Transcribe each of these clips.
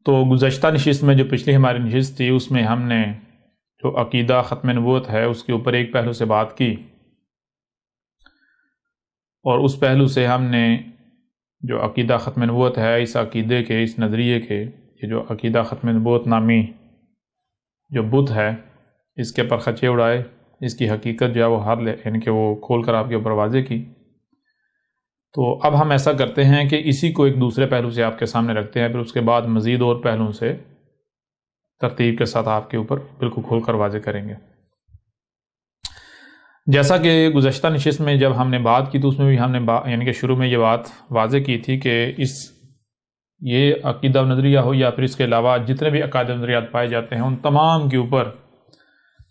تو گزشتہ نشست میں جو پچھلی ہماری نشست تھی اس میں ہم نے جو عقیدہ ختم نبوت ہے اس کے اوپر ایک پہلو سے بات کی، اور اس پہلو سے ہم نے جو عقیدہ ختم نبوت ہے اس عقیدے کے، اس نظریے کے، یہ جو عقیدہ ختم نبوت نامی جو بت ہے اس کے پر خچے اڑائے، اس کی حقیقت جو ہے وہ یعنی کہ وہ کھول کر آپ کے اوپر واضح کی۔ تو اب ہم ایسا کرتے ہیں کہ اسی کو ایک دوسرے پہلو سے آپ کے سامنے رکھتے ہیں، پھر اس کے بعد مزید اور پہلوؤں سے ترتیب کے ساتھ آپ کے اوپر بالکل کھول کر واضح کریں گے۔ جیسا کہ گزشتہ نشست میں جب ہم نے بات کی تو اس میں بھی ہم نے یعنی کہ شروع میں یہ بات واضح کی تھی کہ یہ عقیدہ و نظریہ ہو یا پھر اس کے علاوہ جتنے بھی عقائد و نظریات پائے جاتے ہیں ان تمام کے اوپر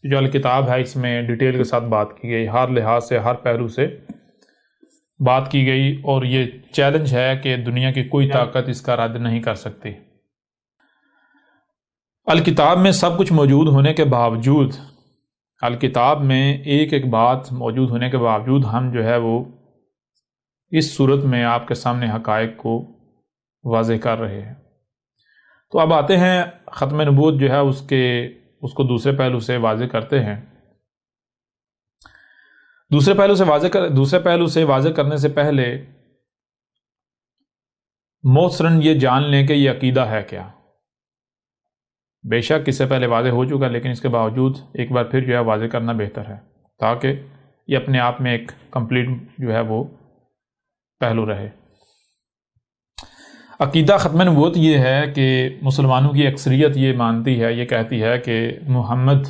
جو الکتاب ہے اس میں ڈیٹیل کے ساتھ بات کی گئی، ہر لحاظ سے ہر پہلو سے بات کی گئی، اور یہ چیلنج ہے کہ دنیا کی کوئی طاقت اس کا رد نہیں کر سکتی۔ الکتاب میں سب کچھ موجود ہونے کے باوجود، الکتاب میں ایک ایک بات موجود ہونے کے باوجود ہم جو ہے وہ اس صورت میں آپ کے سامنے حقائق کو واضح کر رہے ہیں۔ تو اب آتے ہیں ختم نبوت جو ہے اس کو دوسرے پہلو سے واضح کرتے ہیں۔ دوسرے پہلو سے واضح کرنے سے پہلے محترم یہ جان لیں کہ یہ عقیدہ ہے کیا۔ بے شک اس سے پہلے واضح ہو چکا، لیکن اس کے باوجود ایک بار پھر جو ہے واضح کرنا بہتر ہے تاکہ یہ اپنے آپ میں ایک کمپلیٹ جو ہے وہ پہلو رہے۔ عقیدہ ختم نبوت یہ ہے کہ مسلمانوں کی اکثریت یہ مانتی ہے، یہ کہتی ہے کہ محمد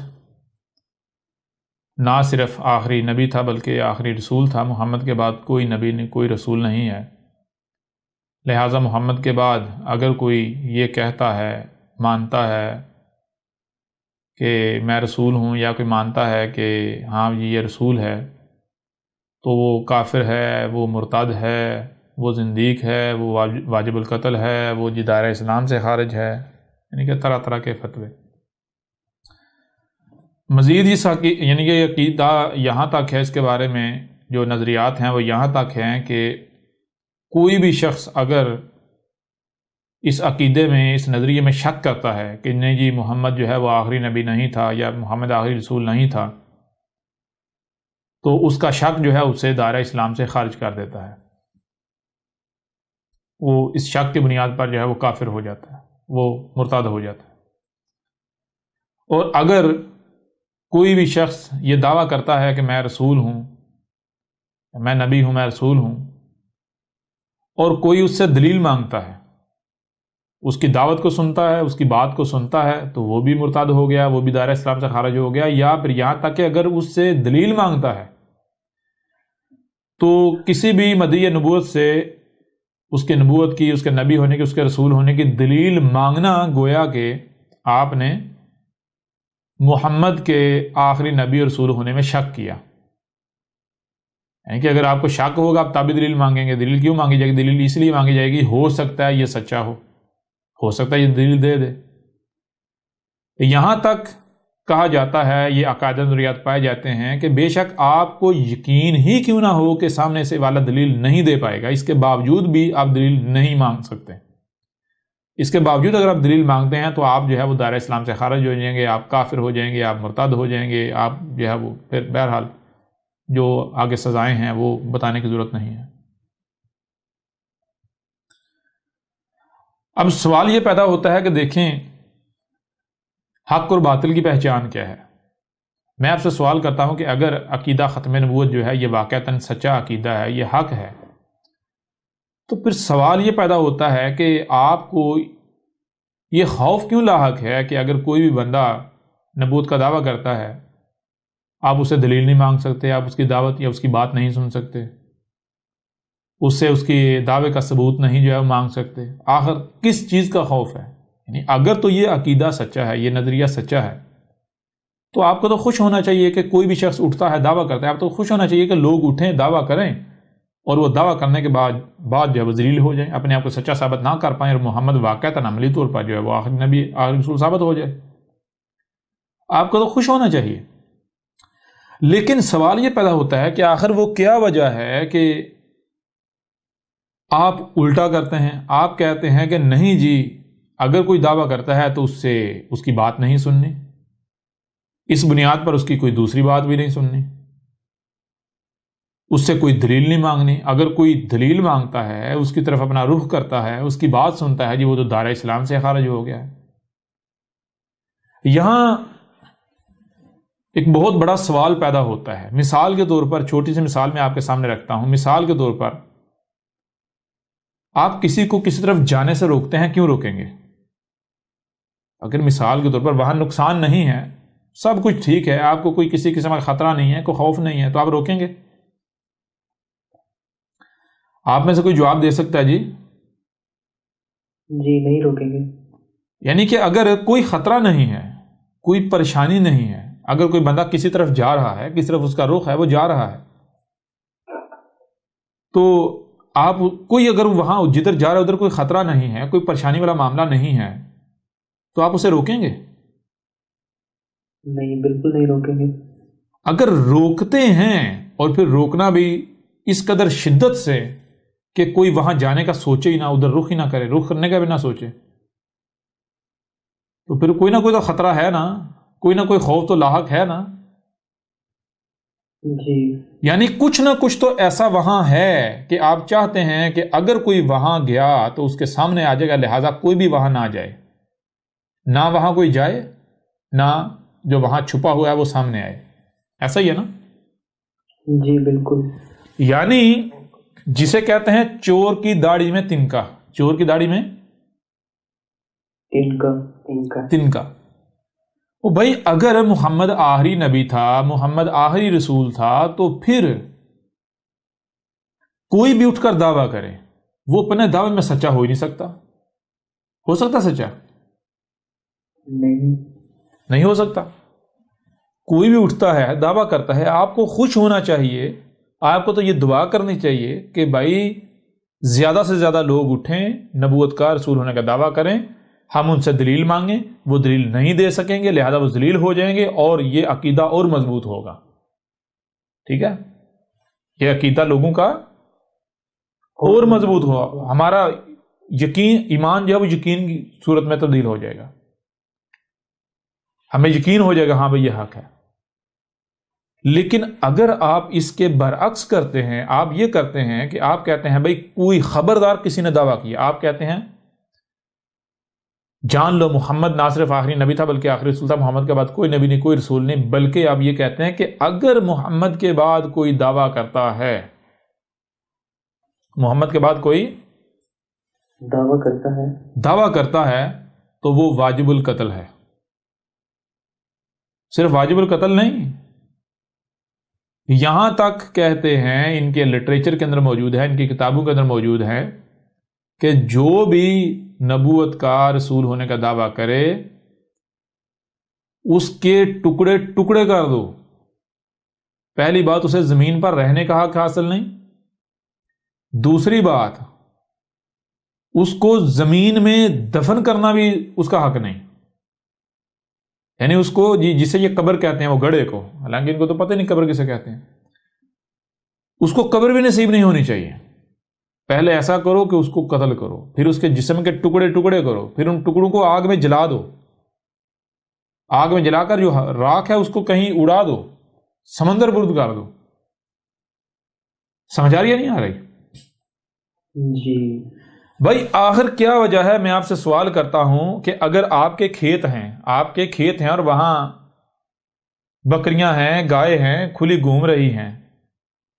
نہ صرف آخری نبی تھا بلکہ آخری رسول تھا، محمد کے بعد کوئی نبی نہیں، کوئی رسول نہیں ہے، لہٰذا محمد کے بعد اگر کوئی یہ کہتا ہے، مانتا ہے کہ میں رسول ہوں، یا کوئی مانتا ہے کہ ہاں یہ رسول ہے، تو وہ کافر ہے، وہ مرتد ہے، وہ زندیق ہے، وہ واجب القتل ہے، وہ دائرہ اسلام سے خارج ہے، یعنی کہ طرح طرح کے فتوے۔ مزید یعنی کہ عقیدہ یہاں تک ہے، اس کے بارے میں جو نظریات ہیں وہ یہاں تک ہیں کہ کوئی بھی شخص اگر اس عقیدے میں، اس نظریے میں شک کرتا ہے کہ نہیں جی محمد جو ہے وہ آخری نبی نہیں تھا یا محمد آخری رسول نہیں تھا، تو اس کا شک جو ہے اسے دائرہ اسلام سے خارج کر دیتا ہے، وہ اس شک کی بنیاد پر جو ہے وہ کافر ہو جاتا ہے، وہ مرتد ہو جاتا ہے۔ اور اگر کوئی بھی شخص یہ دعویٰ کرتا ہے کہ میں رسول ہوں، میں نبی ہوں، میں رسول ہوں، اور کوئی اس سے دلیل مانگتا ہے، اس کی دعوت کو سنتا ہے، اس کی بات کو سنتا ہے، تو وہ بھی مرتد ہو گیا، وہ بھی دائرہ اسلام سے خارج ہو گیا۔ یا پھر یہاں تک کہ اگر اس سے دلیل مانگتا ہے تو کسی بھی مدعی نبوت سے اس کے نبوت کی، اس کے نبی ہونے کی، اس کے رسول ہونے کی دلیل مانگنا گویا کہ آپ نے محمد کے آخری نبی اور رسول ہونے میں شک کیا۔ یعنی کہ اگر آپ کو شک ہوگا آپ تب بھی دلیل مانگیں گے۔ دلیل کیوں مانگی جائے گی؟ دلیل اس لیے مانگی جائے گی ہو سکتا ہے یہ سچا ہو سکتا ہے یہ دلیل دے دے۔ یہاں تک کہا جاتا ہے، یہ عقائد و نظریات پائے جاتے ہیں کہ بے شک آپ کو یقین ہی کیوں نہ ہو کہ سامنے سے والا دلیل نہیں دے پائے گا، اس کے باوجود بھی آپ دلیل نہیں مانگ سکتے۔ اس کے باوجود اگر آپ دلیل مانگتے ہیں تو آپ جو ہے وہ دائرہ اسلام سے خارج ہو جائیں گے، آپ کافر ہو جائیں گے، آپ مرتد ہو جائیں گے، آپ جو ہے وہ پھر بہرحال جو آگے سزائیں ہیں وہ بتانے کی ضرورت نہیں ہے۔ اب سوال یہ پیدا ہوتا ہے کہ دیکھیں حق اور باطل کی پہچان کیا ہے؟ میں آپ سے سوال کرتا ہوں کہ اگر عقیدہ ختم نبوت جو ہے یہ واقعتاً سچا عقیدہ ہے، یہ حق ہے، تو پھر سوال یہ پیدا ہوتا ہے کہ آپ کو یہ خوف کیوں لاحق ہے کہ اگر کوئی بھی بندہ نبوت کا دعویٰ کرتا ہے آپ اسے دلیل نہیں مانگ سکتے، آپ اس کی دعوت یا اس کی بات نہیں سن سکتے، اس سے اس کی دعوے کا ثبوت نہیں جو ہے مانگ سکتے؟ آخر کس چیز کا خوف ہے؟ یعنی اگر تو یہ عقیدہ سچا ہے، یہ نظریہ سچا ہے، تو آپ کو تو خوش ہونا چاہیے کہ کوئی بھی شخص اٹھتا ہے دعویٰ کرتا ہے، آپ تو خوش ہونا چاہیے کہ لوگ اٹھیں دعویٰ کریں اور وہ دعویٰ کرنے کے بعد جو ہے وہ ذلیل ہو جائیں، اپنے آپ کو سچا ثابت نہ کر پائیں، اور محمد واقعتاً عملی طور پر جو ہے وہ آخری نبی آخری رسول ثابت ہو جائے۔ آپ کو تو خوش ہونا چاہیے۔ لیکن سوال یہ پیدا ہوتا ہے کہ آخر وہ کیا وجہ ہے کہ آپ الٹا کرتے ہیں؟ آپ کہتے ہیں کہ نہیں جی اگر کوئی دعویٰ کرتا ہے تو اس سے اس کی بات نہیں سننی، اس بنیاد پر اس کی کوئی دوسری بات بھی نہیں سننی، اس سے کوئی دلیل نہیں مانگنی۔ اگر کوئی دلیل مانگتا ہے، اس کی طرف اپنا رخ کرتا ہے، اس کی بات سنتا ہے، جی وہ تو دائرہ اسلام سے خارج ہو گیا ہے۔ یہاں ایک بہت بڑا سوال پیدا ہوتا ہے۔ مثال کے طور پر، چھوٹی سی مثال میں آپ کے سامنے رکھتا ہوں۔ مثال کے طور پر آپ کسی کو کسی طرف جانے سے روکتے ہیں، کیوں روکیں گے؟ اگر مثال کے طور پر وہاں نقصان نہیں ہے، سب کچھ ٹھیک ہے، آپ کو کوئی کسی قسم کا خطرہ نہیں ہے، کوئی خوف نہیں ہے، تو آپ روکیں گے؟ آپ میں سے کوئی جواب دے سکتا ہے؟ جی نہیں روکیں گے۔ یعنی کہ اگر کوئی خطرہ نہیں ہے، کوئی پریشانی نہیں ہے، اگر کوئی بندہ کسی طرف جا رہا ہے، کس طرف اس کا رخ ہے، وہ جا رہا ہے، تو آپ کوئی اگر وہاں جدھر جا رہا ہے ادھر کوئی خطرہ نہیں ہے، کوئی پریشانی والا معاملہ نہیں ہے، تو آپ اسے روکیں گے؟ نہیں، بالکل نہیں روکیں گے۔ اگر روکتے ہیں اور پھر روکنا بھی اس قدر شدت سے کہ کوئی وہاں جانے کا سوچے ہی نہ، ادھر رخ ہی نہ کرے، رخ کرنے کا بھی نہ سوچے، تو پھر کوئی نہ کوئی تو خطرہ ہے نا، کوئی نہ کوئی خوف تو لاحق ہے نا۔ جی، یعنی کچھ نہ کچھ تو ایسا وہاں ہے کہ آپ چاہتے ہیں کہ اگر کوئی وہاں گیا تو اس کے سامنے آ جائے گا، لہذا کوئی بھی وہاں نہ جائے، نہ وہاں کوئی جائے، نہ جو وہاں چھپا ہوا ہے وہ سامنے آئے۔ ایسا ہی ہے نا؟ جی بالکل۔ یعنی جسے کہتے ہیں چور کی داڑھی میں تنکا، چور کی داڑھی میں تنکا۔ وہ بھائی اگر محمد آخری نبی تھا، محمد آخری رسول تھا، تو پھر کوئی بھی اٹھ کر دعویٰ کرے، وہ اپنے دعوے میں سچا ہو ہی نہیں سکتا۔ ہو سکتا سچا؟ نہیں ہو سکتا۔ کوئی بھی اٹھتا ہے، دعویٰ کرتا ہے، آپ کو خوش ہونا چاہیے، آپ کو تو یہ دعا کرنی چاہیے کہ بھائی زیادہ سے زیادہ لوگ اٹھیں، نبوت کا رسول ہونے کا دعویٰ کریں، ہم ان سے دلیل مانگیں، وہ دلیل نہیں دے سکیں گے، لہذا وہ ذلیل ہو جائیں گے اور یہ عقیدہ اور مضبوط ہوگا۔ ٹھیک ہے؟ یہ عقیدہ لوگوں کا اور مضبوط ہوا، ہمارا یقین، ایمان جو ہے وہ یقین کی صورت میں تبدیل ہو جائے گا، ہمیں یقین ہو جائے گا ہاں بھئی یہ حق ہے۔ لیکن اگر آپ اس کے برعکس کرتے ہیں، آپ یہ کرتے ہیں کہ آپ کہتے ہیں بھئی کوئی خبردار کسی نے دعویٰ کیا، آپ کہتے ہیں جان لو محمد نہ صرف آخری نبی تھا بلکہ آخری رسول تھا، محمد کے بعد کوئی نبی نہیں، کوئی رسول نہیں، بلکہ آپ یہ کہتے ہیں کہ اگر محمد کے بعد کوئی دعویٰ کرتا ہے، محمد کے بعد کوئی دعویٰ کرتا ہے تو وہ واجب القتل ہے۔ صرف واجب القتل نہیں، یہاں تک کہتے ہیں، ان کے لٹریچر کے اندر موجود ہے، ان کی کتابوں کے اندر موجود ہے کہ جو بھی نبوت کا رسول ہونے کا دعویٰ کرے اس کے ٹکڑے ٹکڑے کر دو۔ پہلی بات، اسے زمین پر رہنے کا حق حاصل نہیں، دوسری بات اس کو زمین میں دفن کرنا بھی اس کا حق نہیں، یعنی اس کو جسے یہ قبر کہتے ہیں، وہ گڑھے کو، حالانکہ ان کو تو پتہ نہیں قبر کسے کہتے ہیں، اس کو قبر بھی نصیب نہیں ہونی چاہیے۔ پہلے ایسا کرو کہ اس کو قتل کرو، پھر اس کے جسم کے ٹکڑے ٹکڑے کرو، پھر ان ٹکڑوں کو آگ میں جلا دو، آگ میں جلا کر جو راکھ ہے اس کو کہیں اڑا دو، سمندر برد کر دو۔ سمجھ آ رہی ہے نہیں آ رہی؟ جی بھائی آخر کیا وجہ ہے، میں آپ سے سوال کرتا ہوں کہ اگر آپ کے کھیت ہیں اور وہاں بکریاں ہیں، گائے ہیں، کھلی گھوم رہی ہیں،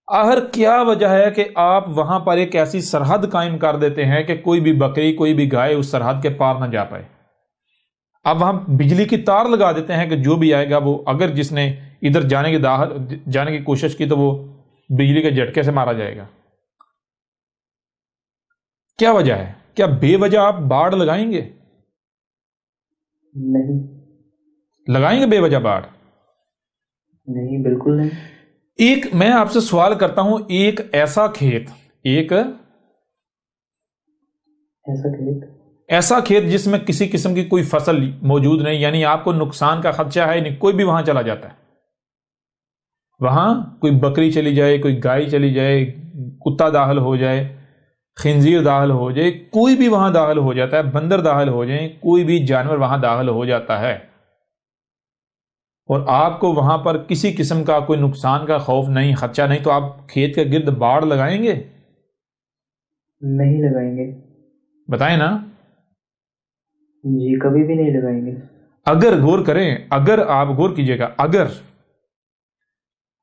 آخر کیا وجہ ہے کہ آپ وہاں پر ایک ایسی سرحد قائم کر دیتے ہیں کہ کوئی بھی بکری، کوئی بھی گائے اس سرحد کے پار نہ جا پائے؟ آپ وہاں بجلی کی تار لگا دیتے ہیں کہ جو بھی آئے گا وہ، اگر جس نے ادھر جانے کی کوشش کی تو وہ بجلی کے جھٹکے سے مارا جائے گا۔ کیا وجہ ہے؟ کیا بے وجہ آپ باڑ لگائیں گے؟ نہیں لگائیں گے بے وجہ باڑ؟ نہیں، بالکل نہیں۔ ایک میں آپ سے سوال کرتا ہوں، ایک ایسا کھیت جس میں کسی قسم کی کوئی فصل موجود نہیں، یعنی آپ کو نقصان کا خدشہ ہے نہیں، کوئی بھی وہاں چلا جاتا ہے، وہاں کوئی بکری چلی جائے، کوئی گائے چلی جائے، کتا داخل ہو جائے، خنزیر داخل ہو جائے، کوئی بھی وہاں داخل ہو جاتا ہے، بندر داخل ہو جائیں، کوئی بھی جانور وہاں داخل ہو جاتا ہے، اور آپ کو وہاں پر کسی قسم کا کوئی نقصان کا خوف نہیں، خدشہ نہیں، تو آپ کھیت کے گرد باڑ لگائیں گے؟ نہیں لگائیں گے۔ بتائیں نا۔ جی کبھی بھی نہیں لگائیں گے۔ اگر غور کریں، اگر آپ غور کیجئے گا،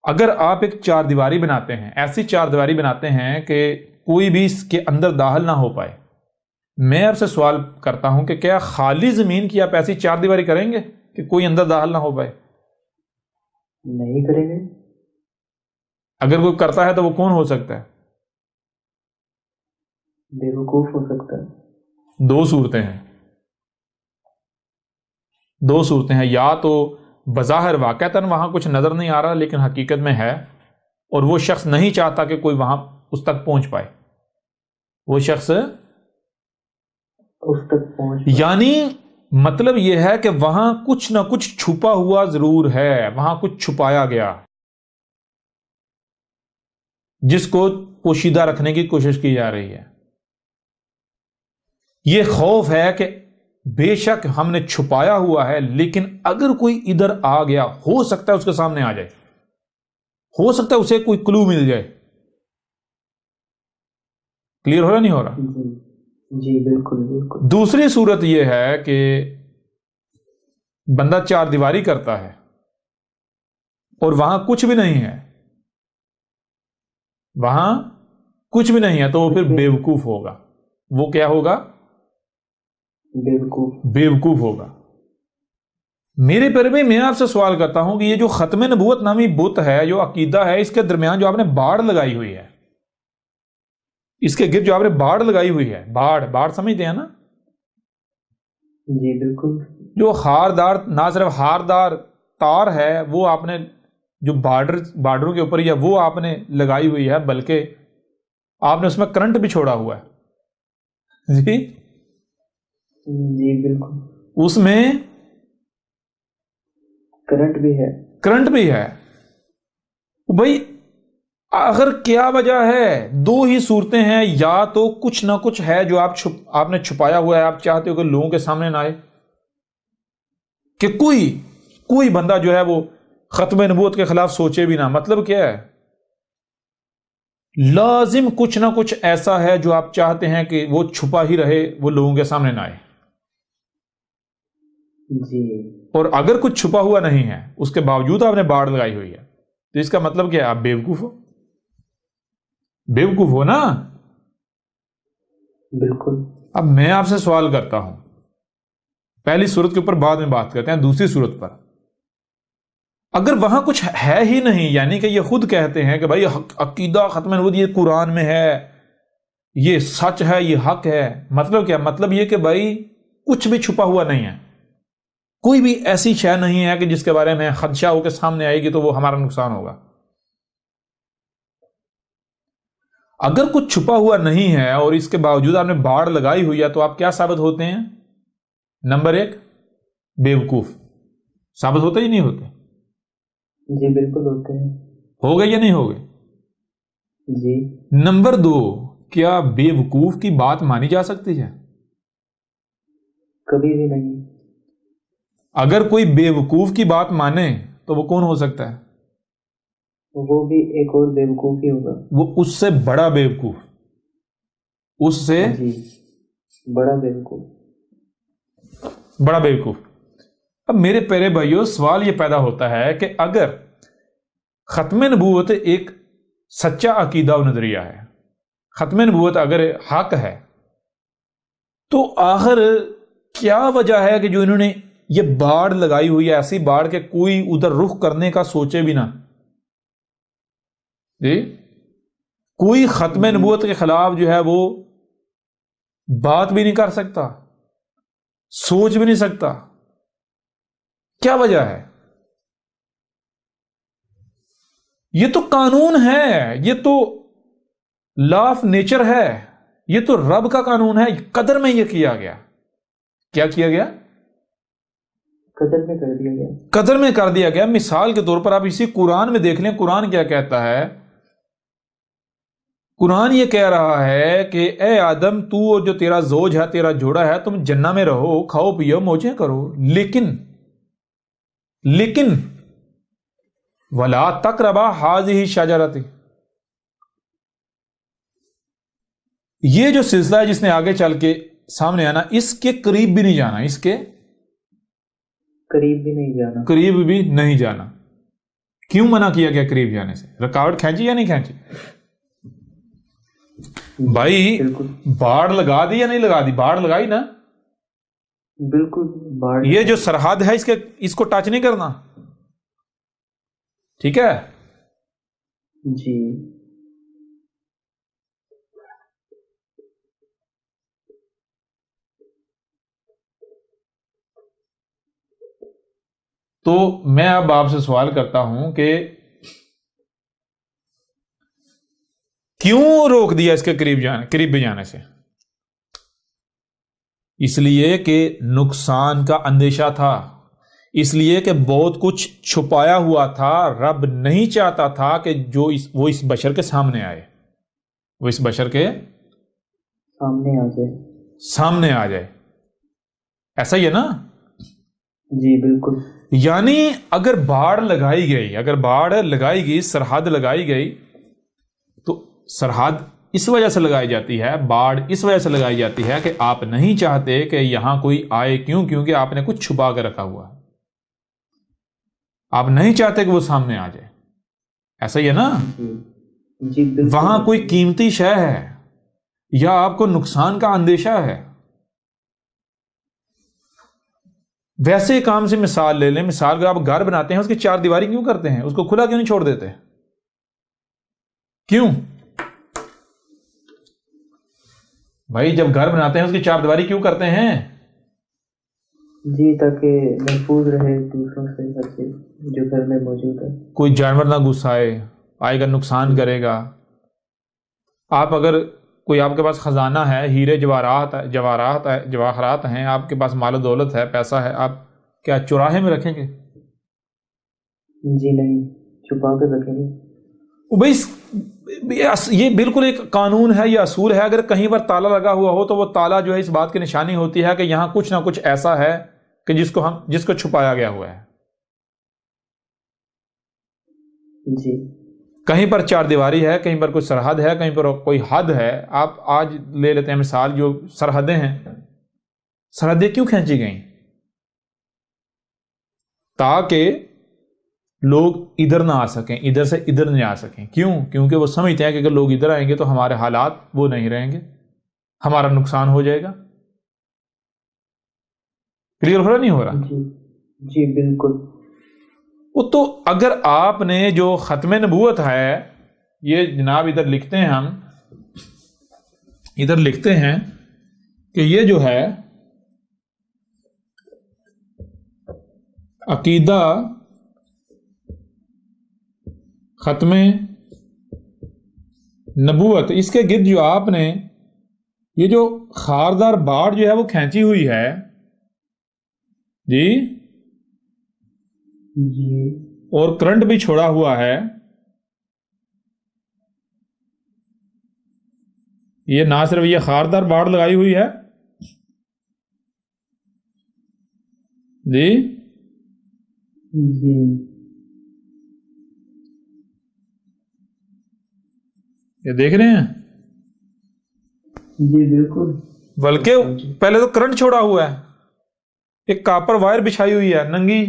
اگر آپ ایک چار دیواری بناتے ہیں، ایسی چار دیواری بناتے ہیں کہ کوئی بھی اس کے اندر داخل نہ ہو پائے، میں آپ سے سوال کرتا ہوں کہ کیا خالی زمین کی آپ ایسی چار دیواری کریں گے کہ کوئی اندر داخل نہ ہو پائے؟ نہیں کریں گے۔ اگر کوئی کرتا ہے تو وہ کون ہو سکتا ہے؟ بیوقوف ہو سکتا ہے۔ دو صورتیں ہیں، یا تو بظاہر واقعتاً وہاں کچھ نظر نہیں آ رہا لیکن حقیقت میں ہے، اور وہ شخص نہیں چاہتا کہ کوئی وہاں اس تک پہنچ پائے، وہ شخص اس تک پہنچ پائے۔ یعنی مطلب یہ ہے کہ وہاں کچھ نہ کچھ چھپا ہوا ضرور ہے، وہاں کچھ چھپایا گیا جس کو پوشیدہ رکھنے کی کوشش کی جا رہی ہے۔ یہ خوف ہے کہ بے شک ہم نے چھپایا ہوا ہے، لیکن اگر کوئی ادھر آ گیا، ہو سکتا ہے اس کے سامنے آ جائے، ہو سکتا ہے اسے کوئی کلو مل جائے۔ کلیئر ہو رہا نہیں ہو رہا؟ جی بالکل بالکل۔ دوسری صورت یہ ہے کہ بندہ چار دیواری کرتا ہے اور وہاں کچھ بھی نہیں ہے، تو وہ پھر بیوقوف ہوگا۔ وہ کیا ہوگا؟ بیوقوف ہوگا۔ میرے پر بھی میں آپ سے سوال کرتا ہوں کہ یہ جو ختم نبوت نامی بت ہے، جو عقیدہ ہے، اس کے درمیان جو آپ نے باڑ لگائی ہوئی ہے، اس کے گرد جو آپ نے باڑ لگائی ہوئی ہے، باڑ سمجھتے ہیں نا؟ جی بالکل۔ جو ہاردار، نہ صرف ہاردار تار ہے وہ آپ نے جو بارڈروں کے اوپر یا وہ آپ نے لگائی ہوئی ہے، بلکہ آپ نے اس میں کرنٹ بھی چھوڑا ہوا ہے۔ جی بالکل، اس میں کرنٹ بھی ہے۔ بھائی آخر کیا وجہ ہے؟ دو ہی صورتیں ہیں، یا تو کچھ نہ کچھ ہے جو آپ نے چھپایا ہوا ہے، آپ چاہتے ہو کہ لوگوں کے سامنے نہ آئے، کہ کوئی بندہ جو ہے وہ ختم نبوت کے خلاف سوچے بھی نہ۔ مطلب کیا ہے؟ لازم کچھ نہ کچھ ایسا ہے جو آپ چاہتے ہیں کہ وہ چھپا ہی رہے، وہ لوگوں کے سامنے نہ آئے۔ جی۔ اور اگر کچھ چھپا ہوا نہیں ہے، اس کے باوجود آپ نے باڑ لگائی ہوئی ہے، تو اس کا مطلب کیا ہے؟ آپ بیوقوف ہو نا؟ بالکل۔ اب میں آپ سے سوال کرتا ہوں، پہلی صورت کے اوپر بعد میں بات کرتے ہیں، دوسری صورت پر اگر وہاں کچھ ہے ہی نہیں، یعنی کہ یہ خود کہتے ہیں کہ بھائی عقیدہ ختم نبوت یہ قرآن میں ہے، یہ سچ ہے، یہ حق ہے، مطلب کیا؟ مطلب یہ کہ بھائی کچھ بھی چھپا ہوا نہیں ہے، کوئی بھی ایسی شے نہیں ہے کہ جس کے بارے میں خدشہ ہو کے سامنے آئے گی تو وہ ہمارا نقصان ہوگا۔ اگر کچھ چھپا ہوا نہیں ہے اور اس کے باوجود آپ نے باڑ لگائی ہوئی ہے، تو آپ کیا ثابت ہوتے ہیں؟ نمبر 1 بیوقوف ثابت ہوتے ہی نہیں ہوتے؟ جی بالکل ہوتے ہیں۔ ہو گئے یا نہیں ہو گئے؟ جی۔ نمبر 2 کیا بیوقوف کی بات مانی جا سکتی ہے؟ کبھی بھی نہیں۔ اگر کوئی بیوقوف کی بات مانے تو وہ کون ہو سکتا ہے؟ وہ بھی ایک اور بیوقوف ہی ہوگا۔ وہ اس سے بڑا بیوقوف، اس سے جی بڑا بیوقوف۔ اب میرے پیارے بھائیوں، سوال یہ پیدا ہوتا ہے کہ اگر ختم نبوت ایک سچا عقیدہ و نظریہ ہے، ختم نبوت اگر حق ہے، تو آخر کیا وجہ ہے کہ جو انہوں نے یہ باڑ لگائی ہوئی ہے، ایسی باڑ کہ کوئی ادھر رخ کرنے کا سوچے بھی نہ؟ جی، کوئی ختم نبوت کے خلاف جو ہے وہ بات بھی نہیں کر سکتا، سوچ بھی نہیں سکتا، کیا وجہ ہے؟ یہ تو قانون ہے، یہ تو لا آف نیچر ہے، یہ تو رب کا قانون ہے، قدر میں یہ کیا گیا۔ کیا کیا گیا؟ قدر میں کر دیا گیا۔ قدر میں کر دیا گیا۔ مثال کے طور پر آپ اسی قرآن میں دیکھ لیں، قرآن کیا کہتا ہے؟ قرآن یہ کہہ رہا ہے کہ اے آدم تو اور جو تیرا زوج ہے، تیرا جوڑا ہے، تم جنہ میں رہو، کھاؤ پیو موجیں کرو، لیکن ولا تقربا هذه الشجرۃ، یہ جو سلسلہ ہے جس نے آگے چل کے سامنے آنا، اس کے قریب بھی نہیں جانا، اس کے قریب بھی نہیں جانا، قریب بھی نہیں جانا۔ کیوں منع کیا گیا قریب جانے سے؟ رکاوٹ کھینچی یا نہیں کھینچی؟ بھائی بالکل باڑ لگا دی یا نہیں لگا دی؟ باڑ لگائی نا۔ بالکل باہر یہ جو سرحد ہے اس کو ٹچ نہیں کرنا، ٹھیک ہے؟ جی تو میں اب آپ سے سوال کرتا ہوں کہ کیوں روک دیا اس کے قریب جانے سے؟ اس لیے کہ نقصان کا اندیشہ تھا، اس لیے کہ بہت کچھ چھپایا ہوا تھا۔ رب نہیں چاہتا تھا کہ وہ اس بشر کے سامنے آئے، وہ اس بشر کے سامنے آ جائے۔ ایسا ہی ہے نا؟ جی بالکل۔ یعنی اگر باڑ لگائی گئی، سرحد لگائی گئی، تو سرحد اس وجہ سے لگائی جاتی ہے، باڑ اس وجہ سے لگائی جاتی ہے کہ آپ نہیں چاہتے کہ یہاں کوئی آئے۔ کیونکہ آپ نے کچھ چھپا کے رکھا ہوا ہے، آپ نہیں چاہتے کہ وہ سامنے آ جائے۔ ایسا ہی ہے نا؟ جی بالکل۔ وہاں کوئی قیمتی شے ہے یا آپ کو نقصان کا اندیشہ ہے۔ ویسے کام سے مثال لے لیں، مثال اگر آپ گھر بناتے ہیں، اس کی چار دیواری کیوں کرتے ہیں؟ اس کو کھلا کیوں نہیں چھوڑ دیتے؟ کیوں بھائی؟ جب گھر بناتے ہیں اس کی چار دیواری کیوں کرتے ہیں؟ جی تاکہ محفوظ رہے دوسروں سے، گھر سے جو گھر میں موجود ہے، کوئی جانور نہ گھس آئے گا، نقصان کرے گا۔ آپ اگر کوئی آپ کے پاس خزانہ ہے، ہیرے جواہرات ہیں، آپ کے پاس مال و دولت ہے، پیسہ ہے، آپ کیا چوراہے میں رکھیں گے؟ جی نہیں، چھپا کر رکھیں گے۔ بھائی یہ بالکل ایک قانون ہے، یہ اصول ہے۔ اگر کہیں پر تالا لگا ہوا ہو تو وہ تالا جو ہے اس بات کی نشانی ہوتی ہے کہ یہاں کچھ نہ کچھ ایسا ہے کہ جس کو چھپایا گیا ہوا ہے۔ جی کہیں پر چار دیواری ہے، کہیں پر کوئی سرحد ہے، کہیں پر کوئی حد ہے۔ آپ آج لے لیتے ہیں مثال، جو سرحدیں ہیں، سرحدیں کیوں کھینچی گئیں؟ تاکہ لوگ ادھر نہ آ سکیں، ادھر سے ادھر نہیں آ سکیں۔ کیونکہ وہ سمجھتے ہیں کہ اگر لوگ ادھر آئیں گے تو ہمارے حالات وہ نہیں رہیں گے، ہمارا نقصان ہو جائے گا۔ کلیئر ہو رہا نہیں ہو رہا؟ جی بالکل۔ وہ تو اگر آپ نے جو ختم نبوت ہے، یہ جناب ادھر لکھتے ہیں، ہم ادھر لکھتے ہیں کہ یہ جو ہے عقیدہ ختم نبوت، اس کے گرد جو آپ نے یہ جو خاردار باڑ جو ہے وہ کھینچی ہوئی ہے، جی جی، اور کرنٹ بھی چھوڑا ہوا ہے، یہ نہ صرف یہ خاردار باڑ لگائی ہوئی ہے، جی جی یہ دیکھ رہے ہیں، جی بالکل۔ بلکہ پہلے تو کرنٹ چھوڑا ہوا ہے، ایک کاپر وائر بچھائی ہوئی ہے ننگی،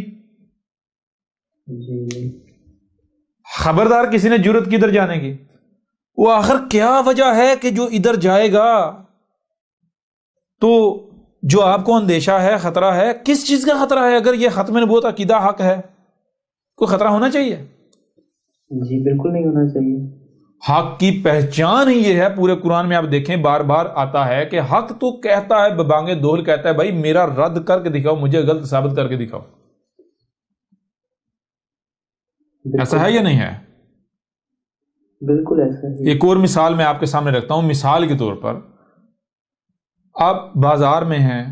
جی خبردار کسی نے جرت کی ادھر جانے کی۔ وہ آخر کیا وجہ ہے کہ جو ادھر جائے گا تو جو آپ کو اندیشہ ہے، خطرہ ہے، کس چیز کا خطرہ ہے؟ اگر یہ ختم نبوت عقیدہ حق ہے، کوئی خطرہ ہونا چاہیے؟ جی بالکل نہیں ہونا چاہیے۔ حق کی پہچان ہی یہ ہے، پورے قرآن میں آپ دیکھیں بار بار آتا ہے کہ حق تو کہتا ہے، ببانگ دول کہتا ہے، بھائی میرا رد کر کے دکھاؤ، مجھے غلط ثابت کر کے دکھاؤ۔ ایسا ہے یا نہیں ہے؟ بالکل ایسا ہے۔ ایک اور مثال میں آپ کے سامنے رکھتا ہوں، مثال کے طور پر آپ بازار میں ہیں،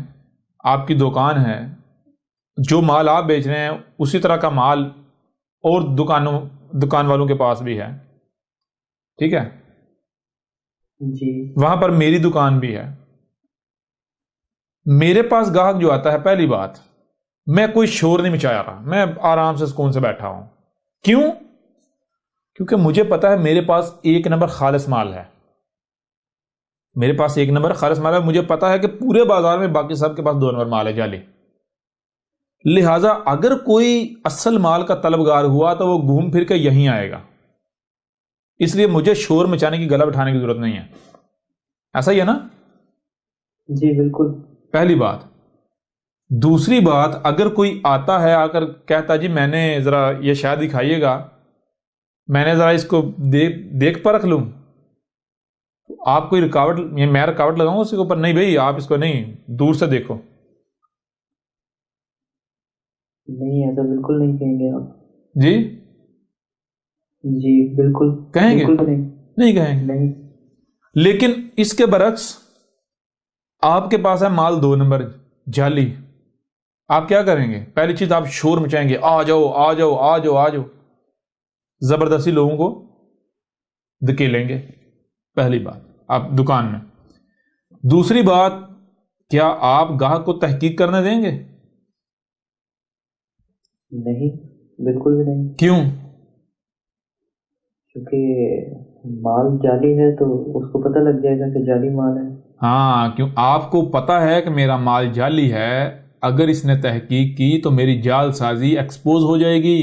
آپ کی دکان ہے، جو مال آپ بیچ رہے ہیں اسی طرح کا مال اور دکان والوں کے پاس بھی ہے، ٹھیک ہے؟ جی وہاں پر میری دکان بھی ہے. میرے پاس گاہک جو آتا ہے، پہلی بات میں کوئی شور نہیں مچایا رہا، میں آرام سے سکون سے بیٹھا ہوں. کیوں؟ کیونکہ مجھے پتا ہے میرے پاس ایک نمبر خالص مال ہے. میرے پاس ایک نمبر خالص مال ہے. مجھے پتا ہے کہ پورے بازار میں باقی سب کے پاس 2 نمبر مال ہے جعلی. لہٰذا اگر کوئی اصل مال کا طلبگار ہوا تو وہ گھوم پھر کے یہیں آئے گا. اس لیے مجھے شور مچانے کی، گلا بٹھانے کی ضرورت نہیں ہے. ایسا ہی ہے نا؟ جی بالکل. پہلی بات. دوسری بات، اگر کوئی آتا ہے آ کر کہتا جی میں نے ذرا یہ شاید دکھائیے گا، میں نے ذرا اس کو دیکھ پرکھ لوں، آپ کوئی رکاوٹ، میں رکاوٹ لگاؤں اس کے اوپر؟ نہیں بھائی، آپ اس کو نہیں، دور سے دیکھو. نہیں، ایسا بالکل نہیں کہیں گے آپ. جی جی بالکل. کہیں گے؟ بالکل نہیں کہیں گے. نہیں. لیکن اس کے برعکس آپ کے پاس ہے مال 2 نمبر جعلی، آپ کیا کریں گے؟ پہلی چیز آپ شور مچائیں گے، آ جاؤ آ جاؤ آ جاؤ آ جاؤ، زبردستی لوگوں کو دھکیلیں گے. پہلی بات آپ دکان میں. دوسری بات، کیا آپ گاہک کو تحقیق کرنے دیں گے؟ نہیں، بالکل بھی نہیں. کیوں؟ کیونکہ مال جعلی ہے تو اس کو پتہ لگ جائے گا کہ جعلی مال ہے. ہاں، کیوں؟ آپ کو پتا ہے کہ میرا مال جعلی ہے، اگر اس نے تحقیق کی تو میری جعل سازی ایکسپوز ہو جائے گی،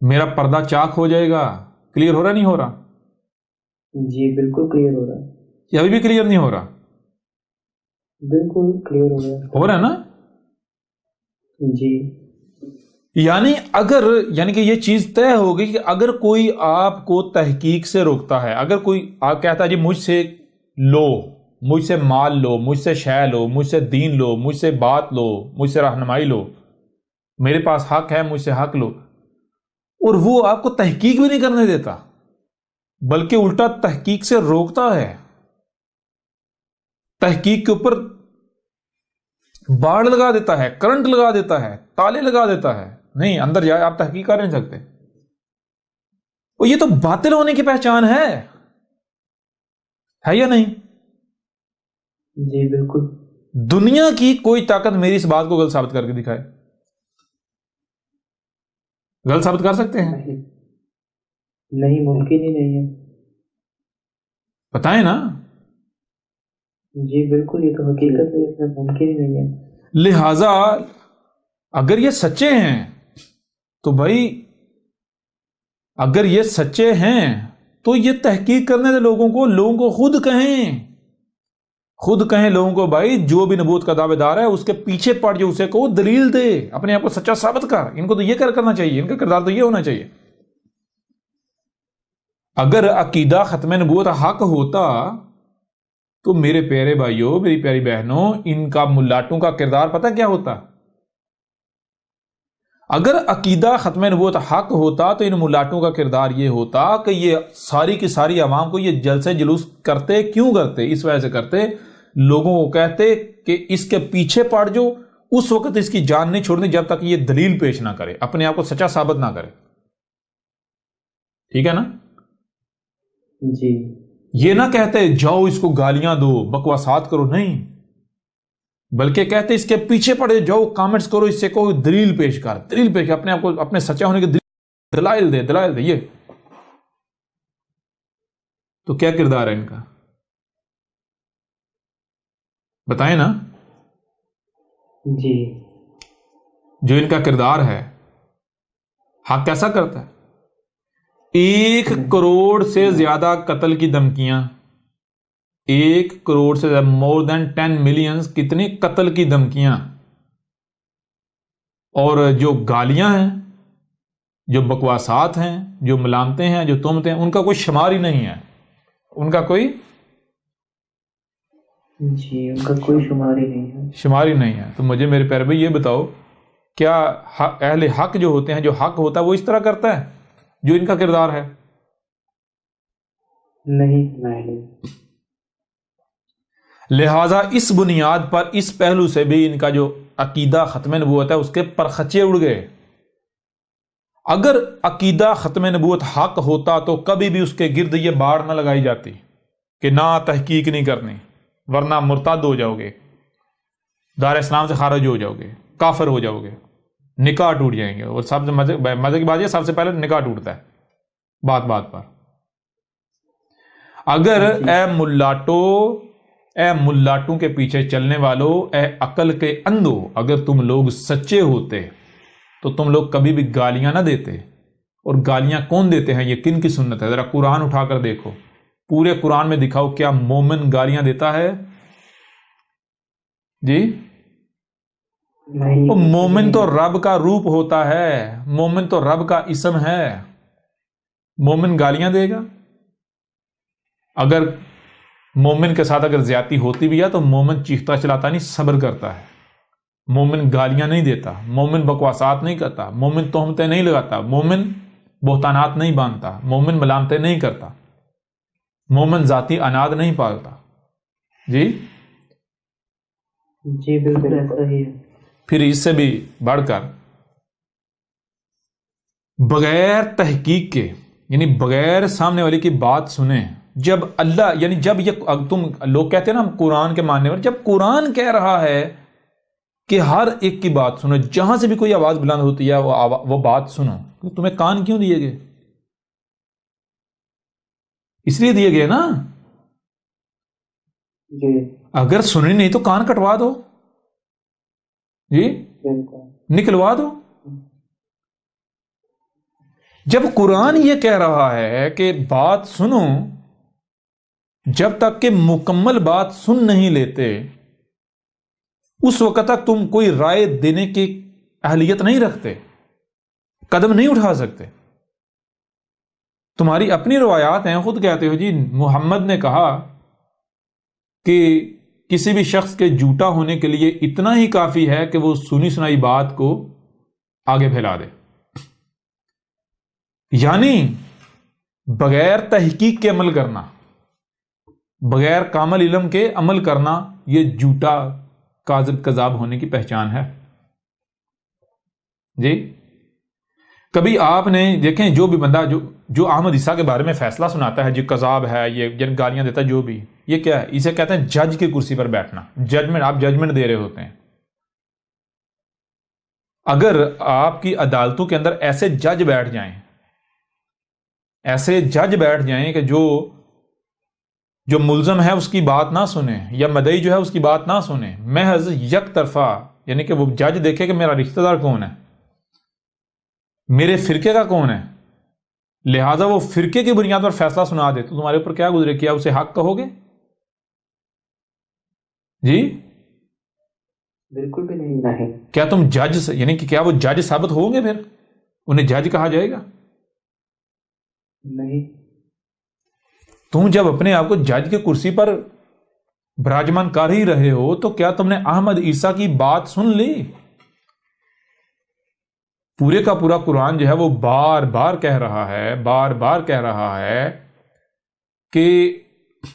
میرا پردہ چاک ہو جائے گا. کلیئر ہو رہا نہیں ہو رہا؟ جی بالکل کلیئر ہو رہا ہے. یا ابھی بھی کلیئر نہیں ہو رہا؟ بالکل کلیئر ہو رہا ہے. ہو رہا ہے نا؟ جی. یعنی کہ یہ چیز طے ہو گئی کہ اگر کوئی آپ کو تحقیق سے روکتا ہے، اگر کوئی آپ کہتا ہے جی مجھ سے لو، مجھ سے مال لو، مجھ سے شے لو، مجھ سے دین لو، مجھ سے بات لو، مجھ سے رہنمائی لو، میرے پاس حق ہے، مجھ سے حق لو، اور وہ آپ کو تحقیق بھی نہیں کرنے دیتا بلکہ الٹا تحقیق سے روکتا ہے، تحقیق کے اوپر باڑ لگا دیتا ہے، کرنٹ لگا دیتا ہے، تالے لگا دیتا ہے، نہیں اندر جائے، آپ تحقیق کر نہیں سکتے. اور یہ تو باطل ہونے کی پہچان ہے یا نہیں؟ جی بالکل. دنیا کی کوئی طاقت میری اس بات کو غلط ثابت کر کے دکھائے، غلط ثابت کر سکتے ہیں؟ نہیں، ممکن ہی نہیں ہے. بتائیں نا. جی بالکل، یہ تو حقیقت ہے، اس میں ممکن ہی نہیں ہے. لہذا اگر یہ سچے ہیں تو بھائی، اگر یہ سچے ہیں تو یہ تحقیق کرنے دے لوگوں کو خود کہیں لوگوں کو بھائی جو بھی نبوت کا دعوے دار ہے اس کے پیچھے پڑ جو، اسے کو دلیل دے، اپنے آپ کو سچا ثابت کر. ان کو تو یہ کرنا چاہیے، ان کا کردار تو یہ ہونا چاہیے. اگر عقیدہ ختم نبوت حق ہوتا تو میرے پیارے بھائیوں، میری پیاری بہنوں، ان کا ملاٹوں کا کردار پتہ کیا ہوتا؟ اگر عقیدہ ختم نبوت حق ہوتا تو ان ملاٹوں کا کردار یہ ہوتا کہ یہ ساری کی ساری عوام کو یہ جلسے جلوس کرتے. کیوں کرتے؟ اس وجہ سے کرتے، لوگوں کو کہتے کہ اس کے پیچھے پڑ جو، اس وقت اس کی جان نہیں چھوڑنی جب تک یہ دلیل پیش نہ کرے، اپنے آپ کو سچا ثابت نہ کرے. ٹھیک ہے نا؟ جی. یہ نہ کہتے جاؤ اس کو گالیاں دو، بکواسات کرو، نہیں، بلکہ کہتے اس کے پیچھے پڑے جاؤ، کامنٹس کرو، اس سے کوئی دلیل پیش کر، اپنے آپ کو اپنے سچا ہونے کے دلائل دے. یہ تو کیا کردار ہے ان کا؟ بتائیں نا. جی. جو ان کا کردار ہے، حق کیسا کرتا ہے؟ 1 کروڑ سے زیادہ قتل کی دھمکیاں، 1 کروڑ سے زیادہ، مور دین 10 ملین، کتنی قتل کی دھمکیاں، اور جو گالیاں ہیں، جو بکواسات ہیں، جو ملامتیں ہیں، جو تہمتیں ہیں، ان کا کوئی شمار ہی نہیں ہے، ان کا کوئی جی، ان کا کوئی شمار ہی نہیں ہے. شمار ہی نہیں ہے. تو مجھے میرے پیارے بھائی یہ بتاؤ، کیا اہل حق جو ہوتے ہیں، جو حق ہوتا ہے وہ اس طرح کرتا ہے جو ان کا کردار ہے؟ نہیں. لہٰذا اس بنیاد پر، اس پہلو سے بھی ان کا جو عقیدہ ختم نبوت ہے اس کے پرخچے اڑ گئے. اگر عقیدہ ختم نبوت حق ہوتا تو کبھی بھی اس کے گرد یہ باڑ نہ لگائی جاتی کہ نہ تحقیق نہیں کرنی، ورنہ مرتد ہو جاؤ گے، دار اسلام سے خارج ہو جاؤ گے، کافر ہو جاؤ گے، نکاح ٹوٹ جائیں گے۔ اور سب سے مزے کی بات یہ، سب سے پہلے نکاح ٹوٹتا ہے بات بات پر۔ اگر اے ملاٹوں کے پیچھے چلنے والوں، اے عقل کے اندھو، اگر تم لوگ سچے ہوتے تو تم لوگ کبھی بھی گالیاں نہ دیتے۔ اور گالیاں کون دیتے ہیں؟ یہ کن کی سنت ہے؟ ذرا قرآن اٹھا کر دیکھو، پورے قرآن میں دکھاؤ کیا مومن گالیاں دیتا ہے؟ جی، نہیں، مومن تو رب کا روپ ہوتا ہے، مومن تو رب کا اسم ہے، مومن گالیاں دے گا؟ اگر مومن کے ساتھ اگر زیادتی ہوتی بھی ہے تو مومن چیختا چلاتا نہیں، صبر کرتا ہے۔ مومن گالیاں نہیں دیتا، مومن بکواسات نہیں کرتا، مومن تہمتیں نہیں لگاتا، مومن بہتانات نہیں باندھتا، مومن ملامتیں نہیں کرتا، مومن ذاتی اناد نہیں پالتا۔ جی جی بالکل ایسا ہی ہے۔ پھر اس سے بھی بڑھ کر بغیر تحقیق کے، یعنی بغیر سامنے والے کی بات سنیں، جب اللہ، یعنی جب یہ تم لوگ کہتے ہیں نا قرآن کے ماننے والے، جب قرآن کہہ رہا ہے کہ ہر ایک کی بات سنو، جہاں سے بھی کوئی آواز بلند ہوتی ہے وہ بات سنو، تمہیں کان کیوں دیے گئے؟ اس لیے دیے گئے نا، جی اگر سننی نہیں تو کان کٹوا دو، جی بالکل۔ نکلوا دو۔ جب قرآن یہ کہہ رہا ہے کہ بات سنو، جب تک کہ مکمل بات سن نہیں لیتے اس وقت تک تم کوئی رائے دینے کی اہلیت نہیں رکھتے، قدم نہیں اٹھا سکتے۔ تمہاری اپنی روایات ہیں، خود کہتے ہو جی محمد نے کہا کہ کسی بھی شخص کے جھوٹا ہونے کے لیے اتنا ہی کافی ہے کہ وہ سنی سنائی بات کو آگے پھیلا دے۔ یعنی بغیر تحقیق کے عمل کرنا، بغیر کامل علم کے عمل کرنا، یہ جھوٹا کاذب کذاب ہونے کی پہچان ہے۔ جی کبھی آپ نے دیکھیں، جو بھی بندہ جو احمد عیسیٰ کے بارے میں فیصلہ سناتا ہے، جو کذاب ہے، یہ گالیاں دیتا ہے، جو بھی، یہ کیا ہے؟ اسے کہتے ہیں جج کی کرسی پر بیٹھنا، ججمنٹ، آپ ججمنٹ دے رہے ہوتے ہیں۔ اگر آپ کی عدالتوں کے اندر ایسے جج بیٹھ جائیں، ایسے جج بیٹھ جائیں کہ جو ملزم ہے اس کی بات نہ سنیں، یا مدعی جو ہے اس کی بات نہ سنیں، محض یک طرفہ، یعنی کہ وہ جج دیکھے کہ میرا رشتہ دار کون ہے، میرے فرقے کا کون ہے، لہذا وہ فرقے کی بنیاد پر فیصلہ سنا دے، تو تمہارے اوپر کیا گزرے؟ کیا اسے حق کہو گے؟ جی بالکل بھی نہیں۔ کیا تم جج، یعنی کہ کیا وہ جج ثابت ہوں گے؟ پھر انہیں جج کہا جائے گا؟ نہیں۔ تم جب اپنے آپ کو جج کی کرسی پر براجمان کر ہی رہے ہو تو کیا تم نے احمد عیسیٰ کی بات سن لی؟ پورے کا پورا قرآن جو ہے وہ بار بار کہہ رہا ہے کہ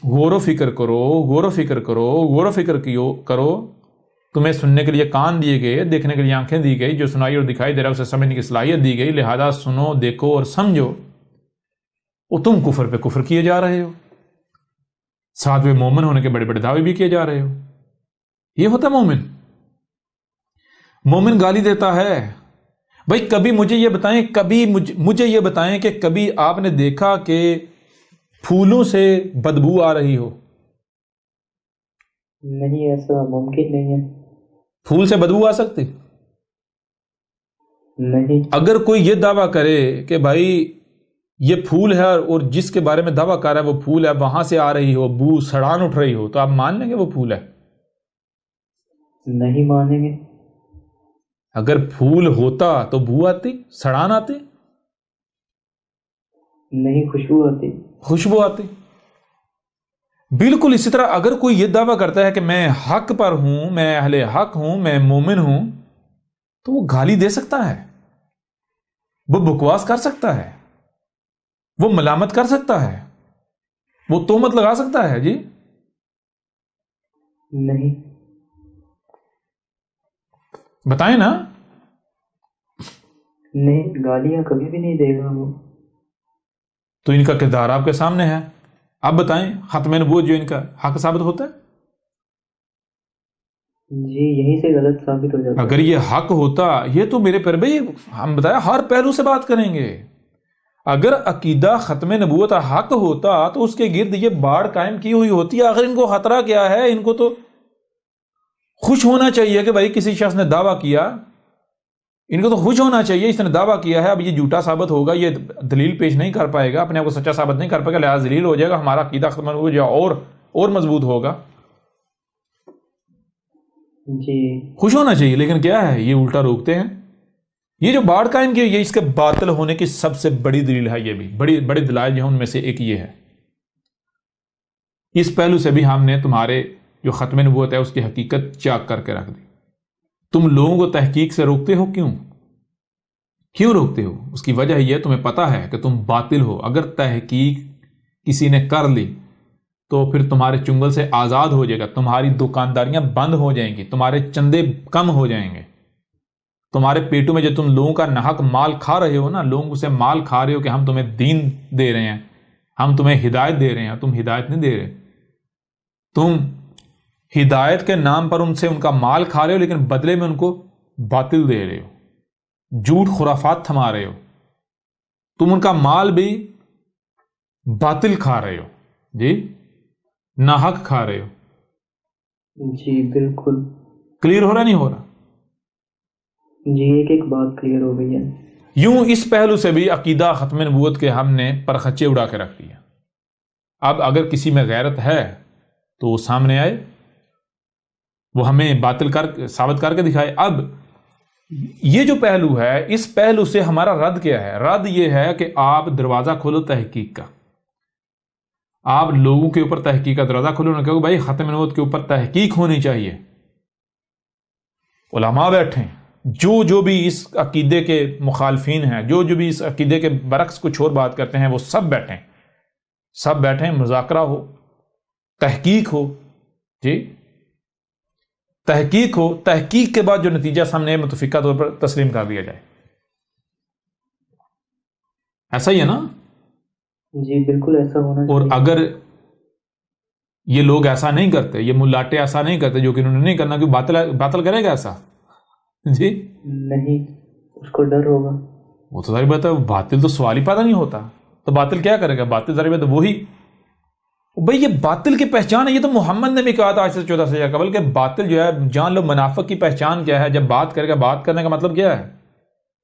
غور و فکر کرو، تمہیں سننے کے لیے کان دیے گئے، دیکھنے کے لیے آنکھیں دی گئی، جو سنائی اور دکھائی دے رہا ہے اسے سمجھنے کی صلاحیت دی گئی، لہذا سنو، دیکھو اور سمجھو۔ اور تم کفر پہ کفر کیے جا رہے ہو، ساتھ میں مومن ہونے کے بڑے بڑے دعوے بھی کیے جا رہے ہو۔ یہ ہوتا مومن؟ مومن گالی دیتا ہے؟ بھائی کبھی مجھے یہ بتائیں کہ کبھی آپ نے دیکھا کہ پھولوں سے بدبو آ رہی ہو؟ نہیں، ایسا ممکن نہیں ہے۔ پھول سے بدبو آ سکتی؟ نہیں۔ اگر کوئی یہ دعویٰ کرے کہ بھائی یہ پھول ہے اور جس کے بارے میں دعویٰ کر رہا ہے وہ پھول ہے، وہاں سے آ رہی ہو بو، سڑان اٹھ رہی ہو، تو آپ مان لیں گے وہ پھول ہے؟ نہیں مانیں گے۔ اگر پھول ہوتا تو بو آتی، سڑان آتی؟ نہیں، خوشبو آتی۔ بالکل اسی طرح اگر کوئی یہ دعویٰ کرتا ہے کہ میں حق پر ہوں، میں اہل حق ہوں، میں مومن ہوں، تو وہ گالی دے سکتا ہے، وہ بکواس کر سکتا ہے، وہ ملامت کر سکتا ہے، وہ تہمت لگا سکتا ہے۔ جی نہیں۔ بتائیں نا۔ نہیں، گالیاں کبھی بھی نہیں دے گا وہ. تو ان کا کردار آپ کے سامنے ہے. آپ بتائیں ختم نبوت جو ان کا حق ثابت ہوتا ہے؟ جی یہیں سے غلط ثابت ہو جاتا ہے. اگر یہ حق ہوتا، یہ تو میرے پر بھائی ہم بتایا ہر پہلو سے بات کریں گے. اگر عقیدہ ختم نبوت حق ہوتا تو اس کے گرد یہ باڑ قائم کی ہوئی ہوتی. آخر ان کو خطرہ کیا ہے؟ ان کو تو خوش ہونا چاہیے کہ بھائی کسی شخص نے دعویٰ کیا، ان کو تو خوش ہونا چاہیے اس نے دعویٰ کیا ہے، اب یہ جھوٹا ثابت ہوگا، یہ دلیل پیش نہیں کر پائے گا، اپنے آپ کو سچا ثابت نہیں کر پائے گا، لہٰذا ذلیل ہو جائے گا، ہمارا عقیدہ ختم ہو جائے اور مضبوط ہوگا. جی خوش ہونا چاہیے، لیکن کیا ہے یہ الٹا روکتے ہیں. یہ جو باڑ قائم کی یہ اس کے باطل ہونے کی سب سے بڑی دلیل ہے. یہ بھی بڑی بڑی دلائل جو ہیں ان میں سے ایک یہ ہے. اس پہلو سے بھی ہم نے تمہارے جو ختم نبوت ہے اس کی حقیقت چاک کر کے رکھ دی. تم لوگوں کو تحقیق سے روکتے ہو، کیوں روکتے ہو؟ اس کی وجہ یہ تمہیں پتا ہے کہ تم باطل ہو. اگر تحقیق کسی نے کر لی تو پھر تمہارے چنگل سے آزاد ہو جائے گا، تمہاری دکانداریاں بند ہو جائیں گی، تمہارے چندے کم ہو جائیں گے. تمہارے پیٹوں میں جو تم لوگوں کا ناحق مال کھا رہے ہو نا، لوگوں سے مال کھا رہے ہو کہ ہم تمہیں دین دے رہے ہیں، ہم تمہیں ہدایت دے رہے ہیں، تم ہدایت نہیں دے رہے. تم ہدایت کے نام پر ان سے ان کا مال کھا رہے ہو، لیکن بدلے میں ان کو باطل دے رہے ہو، جھوٹ خرافات تھما رہے ہو. تم ان کا مال بھی باطل کھا رہے ہو، جی ناحق کھا رہے ہو. جی بالکل. کلیئر ہو رہا نہیں ہو رہا؟ جی ایک ایک بات کلیئر ہو گئی ہے. یوں اس پہلو سے بھی عقیدہ ختم نبوت کے ہم نے پرخچے اڑا کے رکھ دیا. اب اگر کسی میں غیرت ہے تو وہ سامنے آئے، وہ ہمیں باطل ثابت کر کے دکھائے. اب یہ جو پہلو ہے، اس پہلو سے ہمارا رد کیا ہے؟ رد یہ ہے کہ آپ دروازہ کھولو تحقیق کا. آپ لوگوں کے اوپر تحقیق کا دروازہ کھولو، نہ کہ بھائی ختم نبوت کے اوپر تحقیق ہونی چاہیے. علماء بیٹھیں، جو بھی اس عقیدے کے مخالفین ہیں، جو بھی اس عقیدے کے برعکس کچھ اور بات کرتے ہیں، وہ سب بیٹھیں، مذاکرہ ہو، تحقیق ہو. جی تحقیق ہو، تحقیق کے بعد جو نتیجہ سامنے ہے متفقہ طور پر تسلیم کر دیا جائے. ایسا ہی ہے نا؟ جی بالکل ایسا ہونا چاہیے. اور اگر یہ لوگ ایسا نہیں کرتے، یہ ملاٹے ایسا نہیں کرتے، جو کہ انہوں نے نہیں کرنا، کہ باطل کرے گا ایسا؟ جی نہیں، اس کو ڈر ہوگا. وہ تو ظاہر بات ہے، باطل تو سوال ہی پیدا نہیں ہوتا. تو باطل کیا کرے گا؟ باطل ظاہر بات ہے وہی بھئی یہ باطل کی پہچان ہے. یہ تو محمد نے بھی کہا تھا آج سے 14 سال قبل کہ باطل جو ہے جان لو. منافق کی پہچان کیا ہے؟ جب بات کرے گا، بات کرنے کا مطلب کیا ہے؟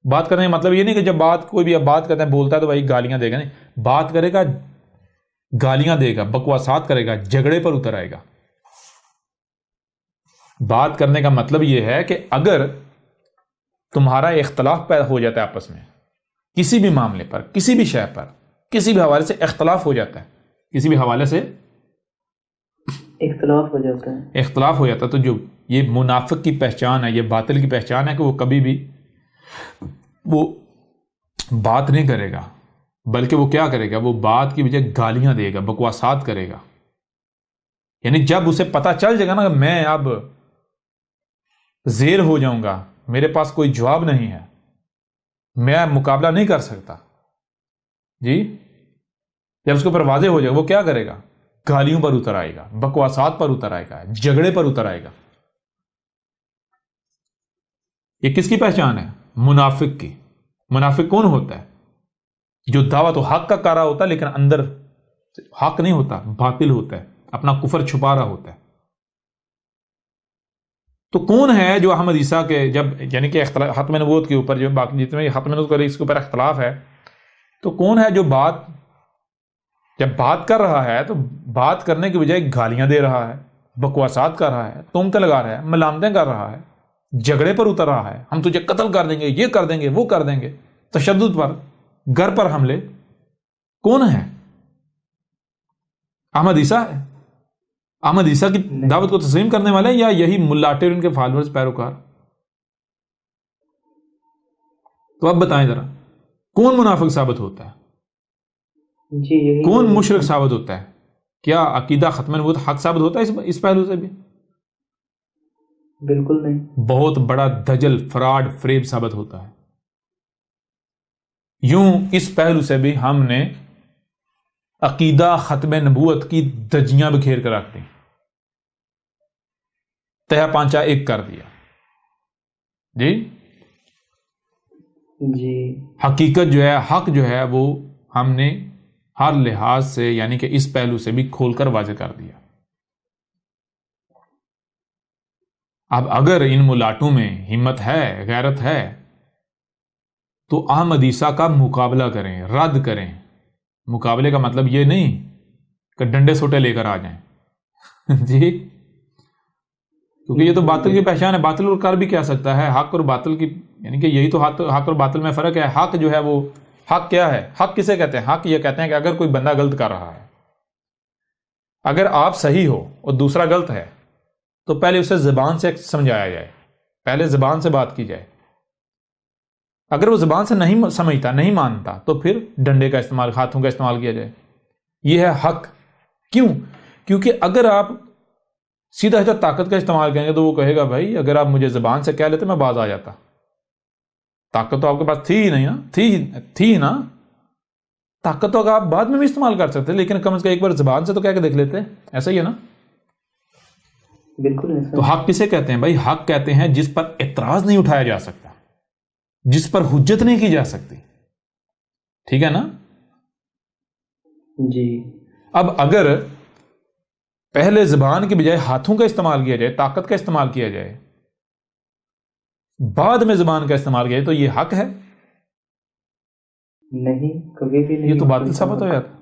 بات کرنے کا مطلب یہ نہیں کہ جب کوئی بھی بات کرتا ہے بولتا ہے تو بھائی گالیاں دے گا. نہیں، بات کرے گا، گالیاں دے گا، بکواسات کرے گا، جھگڑے پر اتر آئے گا. بات کرنے کا مطلب یہ ہے کہ اگر تمہارا اختلاف پیدا ہو جاتا ہے آپس میں، کسی بھی معاملے پر، کسی بھی شے پر، کسی بھی حوالے سے اختلاف ہو جاتا ہے، کسی بھی حوالے سے اختلاف ہو جاتا ہے، تو جو یہ منافق کی پہچان ہے، یہ باطل کی پہچان ہے کہ وہ کبھی بھی وہ بات نہیں کرے گا، بلکہ وہ کیا کرے گا؟ وہ بات کی بجائے گالیاں دے گا، بکواسات کرے گا. یعنی جب اسے پتا چل جائے گا نا کہ میں اب زیر ہو جاؤں گا، میرے پاس کوئی جواب نہیں ہے، میں مقابلہ نہیں کر سکتا، جی جب اس کے اوپر واضح ہو جائے گا، وہ کیا کرے گا؟ گالیوں پر اتر آئے گا، بکواسات پر اتر آئے گا، جھگڑے پر اتر آئے گا. یہ کس کی پہچان ہے؟ منافق کی. منافق کون ہوتا ہے؟ جو دعویٰ تو حق کا کر رہا ہوتا ہے لیکن اندر حق نہیں ہوتا، باطل ہوتا ہے، اپنا کفر چھپا رہا ہوتا ہے. تو کون ہے جو احمد عیسیٰ کے جب یعنی کہ ختم نبوت کے اوپر جو باقی جتنے ختم نبوت کا اس کے اوپر اختلاف ہے، تو کون ہے جو جب بات کر رہا ہے تو بات کرنے کی بجائے گالیاں دے رہا ہے، بکواسات کر رہا ہے، تہمتیں لگا رہا ہے، ملامتیں کر رہا ہے، جھگڑے پر اتر رہا ہے، ہم تجھے قتل کر دیں گے، یہ کر دیں گے، وہ کر دیں گے، تشدد پر، گھر پر حملے. کون ہے؟ احمد عیسیٰ ہے. احمد عیسیٰ کی دعوت کو تسلیم کرنے والے ہیں یا یہی ملاٹے اور ان کے فالوورز، پیروکار؟ تو اب بتائیں ذرا، کون منافق ثابت ہوتا ہے؟ جی یہی کون مشرک ثابت ہوتا ہے؟ کیا عقیدہ ختم نبوت حق ثابت ہوتا ہے اس پہلو سے بھی؟ بالکل نہیں. بہت بڑا دجل، فراڈ، فریب ثابت ہوتا ہے. یوں اس پہلو سے بھی ہم نے عقیدہ ختم نبوت کی دجیاں بکھیر کر رکھ دیں، تہہ پانچا ایک کر دیا جی۔ جی حقیقت جو ہے، حق جو ہے، وہ ہم نے ہر لحاظ سے یعنی کہ اس پہلو سے بھی کھول کر واضح کر دیا۔ اب اگر ان ملاٹوں میں ہمت ہے، غیرت ہے، تو احمدیسہ کا مقابلہ کریں، رد کریں۔ مقابلے کا مطلب یہ نہیں کہ ڈنڈے سوٹے لے کر آ جائیں جی، کیونکہ یہ تو باطل کی پہچان ہے۔ باطل اور کر بھی کہہ سکتا ہے، حق اور باطل کی، یعنی کہ یہی تو حق اور باطل میں فرق ہے۔ حق جو ہے وہ، حق کیا ہے؟ حق کسے کہتے ہیں؟ حق یہ کہتے ہیں کہ اگر کوئی بندہ غلط کر رہا ہے، اگر آپ صحیح ہو اور دوسرا غلط ہے، تو پہلے اسے زبان سے سمجھایا جائے، پہلے زبان سے بات کی جائے۔ اگر وہ زبان سے نہیں سمجھتا، نہیں مانتا، تو پھر ڈنڈے کا استعمال، ہاتھوں کا استعمال کیا جائے۔ یہ ہے حق۔ کیوں؟ کیونکہ اگر آپ سیدھا سیدھا طاقت کا استعمال کریں گے تو وہ کہے گا بھائی اگر آپ مجھے زبان سے کہہ لیتے میں باز آ جاتا۔ طاقت تو آپ کے پاس تھی ہی نہیں نا، تھی نا، طاقت تو آپ بعد میں بھی استعمال کر سکتے، لیکن کم از کم ایک بار زبان سے تو کہہ کے دیکھ لیتے۔ ایسا ہی ہے نا؟ بالکل ایسا۔ تو حق کسے کہتے ہیں بھائی؟ حق کہتے ہیں جس پر اعتراض نہیں اٹھایا جا سکتا، جس پر حجت نہیں کی جا سکتی، ٹھیک ہے نا؟ جی اب اگر پہلے زبان کے بجائے ہاتھوں کا استعمال کیا جائے، طاقت کا استعمال کیا جائے، بعد میں زبان کا استعمال کیا جائے، تو یہ حق ہے؟ نہیں، کبھی بھی نہیں۔ یہ تو باطل ثابت ہو جاتا۔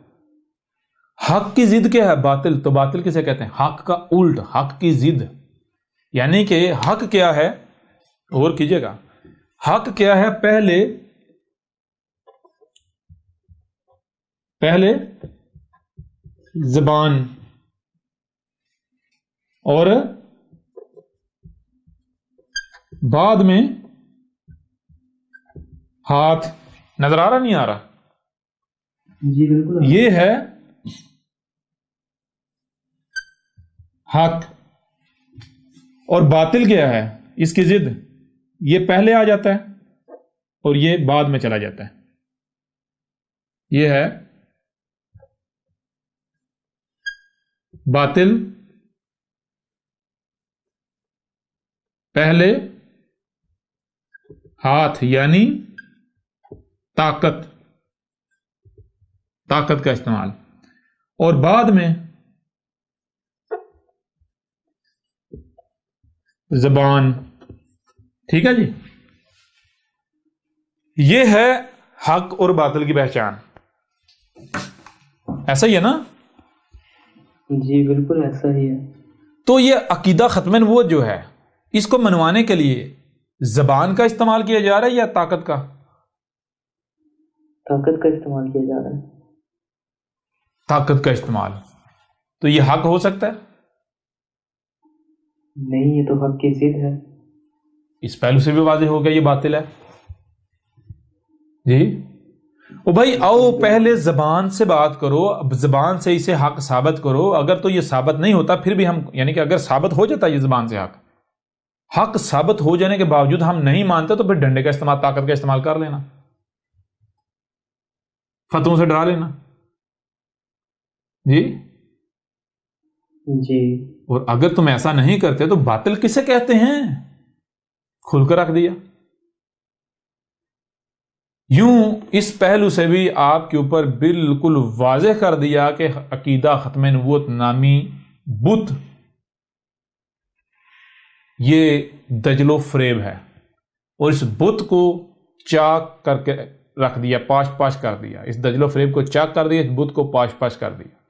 حق کی ضد کیا ہے؟ باطل۔ تو باطل کسے کہتے ہیں؟ حق کا الٹ، حق کی ضد۔ یعنی کہ حق کیا ہے؟ غور کیجئے گا، حق کیا ہے؟ پہلے زبان اور بعد میں ہاتھ۔ نظر آ رہا نہیں آ رہا؟ جی بالکل۔ یہ ہے حق۔ اور باطل کیا ہے؟ اس کی ضد، یہ پہلے آ جاتا ہے اور یہ بعد میں چلا جاتا ہے۔ یہ ہے باطل، پہلے ہاتھ یعنی طاقت کا استعمال، اور بعد میں زبان۔ ٹھیک ہے جی؟ یہ ہے حق اور باطل کی پہچان۔ ایسا ہی ہے نا؟ جی بالکل ایسا ہی ہے۔ تو یہ عقیدہ ختم نبوت جو ہے، اس کو منوانے کے لیے زبان کا استعمال کیا جا رہا ہے یا طاقت کا؟ طاقت کا استعمال کیا جا رہا ہے۔ طاقت کا استعمال۔ تو یہ حق ہو سکتا ہے؟ نہیں، یہ تو حق کی ضد ہے۔ اس پہلو سے بھی واضح ہو گیا یہ باطل ہے جی۔ او بھائی آؤ پہلے زبان سے بات کرو، اب زبان سے اسے حق ثابت کرو۔ اگر تو یہ ثابت نہیں ہوتا پھر بھی ہم، یعنی کہ اگر ثابت ہو جاتا یہ زبان سے حق ثابت ہو جانے کے باوجود ہم نہیں مانتے تو پھر ڈنڈے کا استعمال، طاقت کا استعمال کر لینا، فتووں سے ڈرا لینا جی۔ جی اور اگر تم ایسا نہیں کرتے تو باطل کسے کہتے ہیں؟ کھل کر رکھ دیا۔ یوں اس پہلو سے بھی آپ کے اوپر بالکل واضح کر دیا کہ عقیدہ ختم نبوت نامی بت یہ دجل و فریب ہے، اور اس بت کو چاک کر کے رکھ دیا، پاش کر دیا، اس دجل و فریب کو چاک کر دیا، اس بت کو پاش کر دیا۔